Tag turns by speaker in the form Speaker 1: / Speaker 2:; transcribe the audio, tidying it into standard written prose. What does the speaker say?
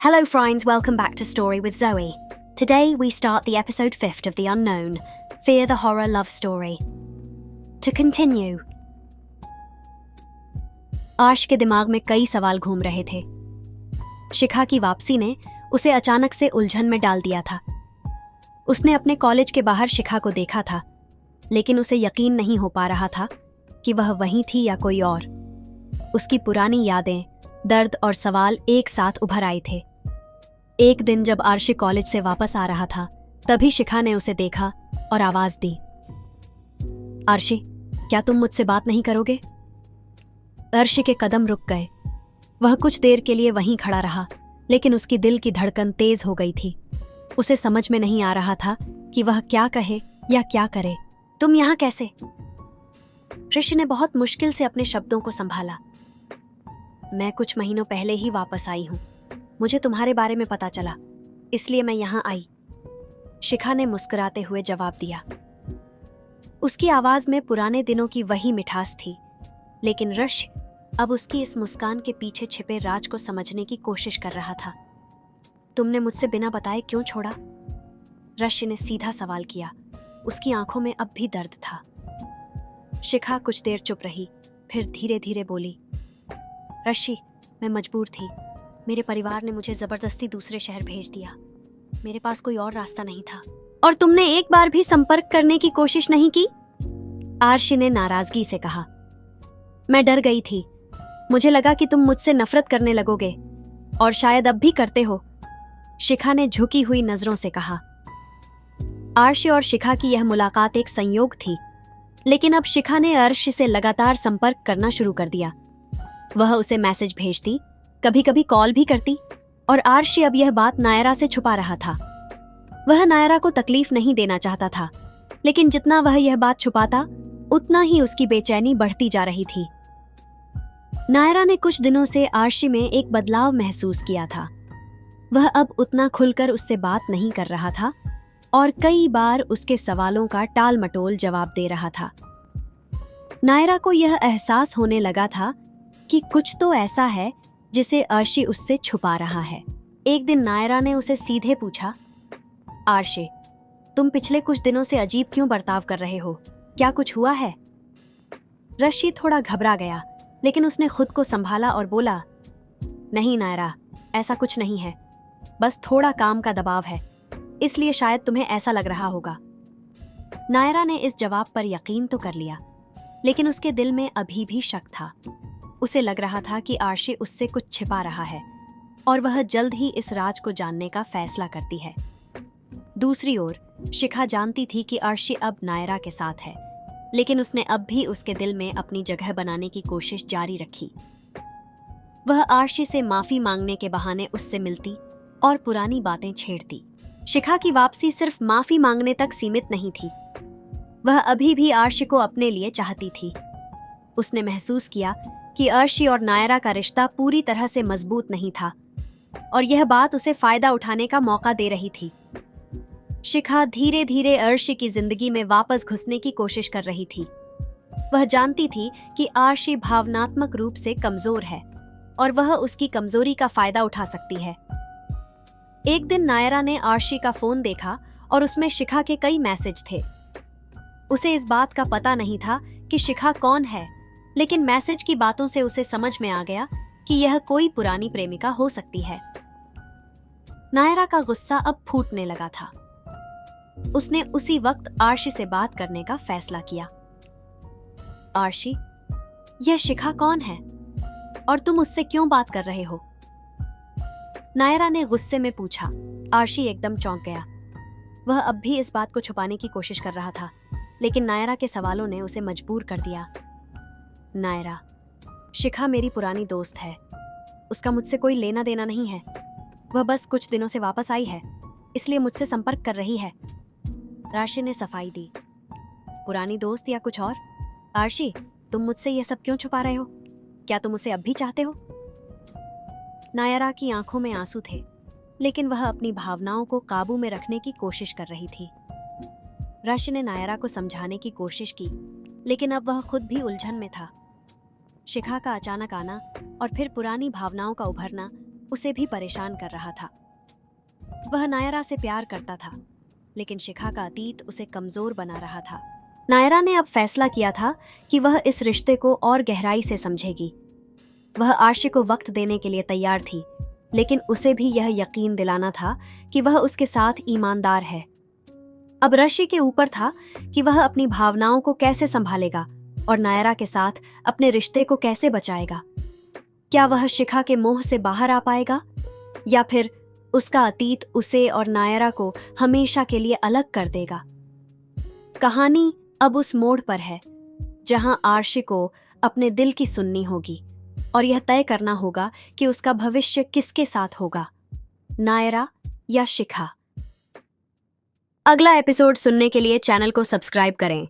Speaker 1: Hello friends, welcome back to Story with Zoe. Today we start the episode 5 of The Unknown, Fear the Horror Love Story. To continue. Aarsh के दिमाग में कई सवाल घूम रहे थे। शिखा की वापसी ने उसे अचानक से उलझन में डाल दिया था। उसने अपने कॉलेज के बाहर शिखा को देखा था, लेकिन उसे यकीन नहीं हो पा रहा था कि वह वहीं थी या कोई और। उसकी पुरानी यादें, दर्द और सवाल एक साथ उभर आए थे। एक दिन जब आर्शी कॉलेज से वापस आ रहा था, तभी शिखा ने उसे देखा और आवाज दी, आर्शी, क्या तुम मुझसे बात नहीं करोगे? आर्शी के कदम रुक गए। वह कुछ देर के लिए वहीं खड़ा रहा, लेकिन उसकी दिल की धड़कन तेज हो गई थी। उसे समझ में नहीं आ रहा था कि वह क्या कहे या क्या करे। तुम यहां कैसे? ऋषि ने बहुत मुश्किल से अपने शब्दों को संभाला। मैं कुछ महीनों पहले ही वापस आई हूं। मुझे तुम्हारे बारे में पता चला, इसलिए मैं यहां आई। शिखा ने मुस्कुराते हुए जवाब दिया। उसकी आवाज में पुराने दिनों की वही मिठास थी, लेकिन रश अब उसकी इस मुस्कान के पीछे छिपे राज को समझने की कोशिश कर रहा था। तुमने मुझसे बिना बताए क्यों छोड़ा? रश ने सीधा सवाल किया। उसकी आंखों में अब भी दर्द था। शिखा कुछ देर चुप रही, फिर धीरे धीरे बोली, रशी, मैं मजबूर थी। मेरे परिवार ने मुझे जबरदस्ती दूसरे शहर भेज दिया। मेरे पास कोई और रास्ता नहीं था। और तुमने एक बार भी संपर्क करने की कोशिश नहीं की? आर्शी ने नाराजगी से कहा। मैं डर गई थी। मुझे लगा कि तुम मुझसे नफरत करने लगोगे, और शायद अब भी करते हो। शिखा ने झुकी हुई नजरों से कहा। आर्शी और शिखा की यह मुलाकात एक संयोग थी, लेकिन अब शिखा ने आर्शी से लगातार संपर्क करना शुरू कर दिया। वह उसे मैसेज भेजती, कभी कभी कॉल भी करती, और आर्शी अब यह बात नायरा से छुपा रहा था। वह नायरा को तकलीफ नहीं देना चाहता था, लेकिन जितना वह यह बात छुपाता, उतना ही उसकी बेचैनी बढ़ती जा रही थी। नायरा ने कुछ दिनों से आर्शी में एक बदलाव महसूस किया था। वह अब उतना खुलकर उससे बात नहीं कर रहा था और कई बार उसके सवालों का टाल मटोल जवाब दे रहा था। नायरा को यह एहसास होने लगा था कि कुछ तो ऐसा है जिसे आर्शी उससे छुपा रहा है। एक दिन नायरा ने उसे सीधे पूछा, आर्शी, तुम पिछले कुछ दिनों से अजीब क्यों बर्ताव कर रहे हो? क्या कुछ हुआ है? रशी थोड़ा घबरा गया, लेकिन उसने खुद को संभाला और बोला, नहीं नायरा, ऐसा कुछ नहीं है। बस थोड़ा काम का दबाव है, इसलिए शायद तुम्हें ऐसा लग रहा होगा। नायरा ने इस जवाब पर यकीन तो कर लिया, लेकिन उसके दिल में अभी भी शक था। उसे लग रहा था कि आर्शी उससे कुछ छिपा रहा है और वह जल्द ही इस राज को जानने का फैसला करती है। दूसरी ओर शिखा जानती थी कि आर्शी अब नायरा के साथ है, लेकिन उसने अब भी उसके दिल में अपनी जगह बनाने की कोशिश जारी रखी। वह आर्शी से माफी मांगने के बहाने उससे मिलती और पुरानी बातें छेड़ती। शिखा की वापसी सिर्फ माफी मांगने तक सीमित नहीं थी। वह अभी भी आर्शी को अपने लिए चाहती थी। उसने महसूस किया कि आर्शी और नायरा का रिश्ता पूरी तरह से मजबूत नहीं था, और यह बात उसे फायदा उठाने का मौका दे रही थी। शिखा धीरे धीरे आर्शी की जिंदगी में वापस घुसने की कोशिश कर रही थी। वह जानती थी कि आर्शी भावनात्मक रूप से कमजोर है और वह उसकी कमजोरी का फायदा उठा सकती है। एक दिन नायरा ने आर्शी का फोन देखा और उसमें शिखा के कई मैसेज थे। उसे इस बात का पता नहीं था कि शिखा कौन है, लेकिन मैसेज की बातों से उसे समझ में आ गया कि यह कोई पुरानी प्रेमिका हो सकती है। नायरा का गुस्सा अब फूटने लगा था। उसने उसी वक्त आर्शी से बात करने का फैसला किया। आर्शी, यह शिखा कौन है और तुम उससे क्यों बात कर रहे हो? नायरा ने गुस्से में पूछा। आर्शी एकदम चौंक गया। वह अब भी इस बात को छुपाने की कोशिश कर रहा था, लेकिन नायरा के सवालों ने उसे मजबूर कर दिया। नायरा, शिखा मेरी पुरानी दोस्त है। उसका मुझसे कोई लेना देना नहीं है। वह बस कुछ दिनों से वापस आई है, इसलिए मुझसे संपर्क कर रही है। आर्शी ने सफाई दी। पुरानी दोस्त या कुछ और? आर्शी, तुम मुझसे यह सब क्यों छुपा रहे हो? क्या तुम उसे अब भी चाहते हो? नायरा की आंखों में आंसू थे, लेकिन वह अपनी भावनाओं को काबू में रखने की कोशिश कर रही थी। आर्शी ने नायरा को समझाने की कोशिश की, लेकिन अब वह खुद भी उलझन में था। शिखा का अचानक आना और फिर पुरानी भावनाओं का उभरना उसे भी परेशान कर रहा था। वह नायरा से प्यार करता था, लेकिन शिखा का अतीत उसे कमजोर बना रहा था। नायरा ने अब फैसला किया था कि वह इस रिश्ते को और गहराई से समझेगी। वह आर्शी को वक्त देने के लिए तैयार थी, लेकिन उसे भी यह यकीन दिलाना था कि वह उसके साथ ईमानदार है। अब रशी के ऊपर था कि वह अपनी भावनाओं को कैसे संभालेगा और नायरा के साथ अपने रिश्ते को कैसे बचाएगा। क्या वह शिखा के मोह से बाहर आ पाएगा, या फिर उसका अतीत उसे और नायरा को हमेशा के लिए अलग कर देगा। कहानी अब उस मोड़ पर है जहां आर्शी को अपने दिल की सुननी होगी और यह तय करना होगा कि उसका भविष्य किसके साथ होगा, नायरा या शिखा। अगला एपिसोड सुनने के लिए चैनल को सब्सक्राइब करें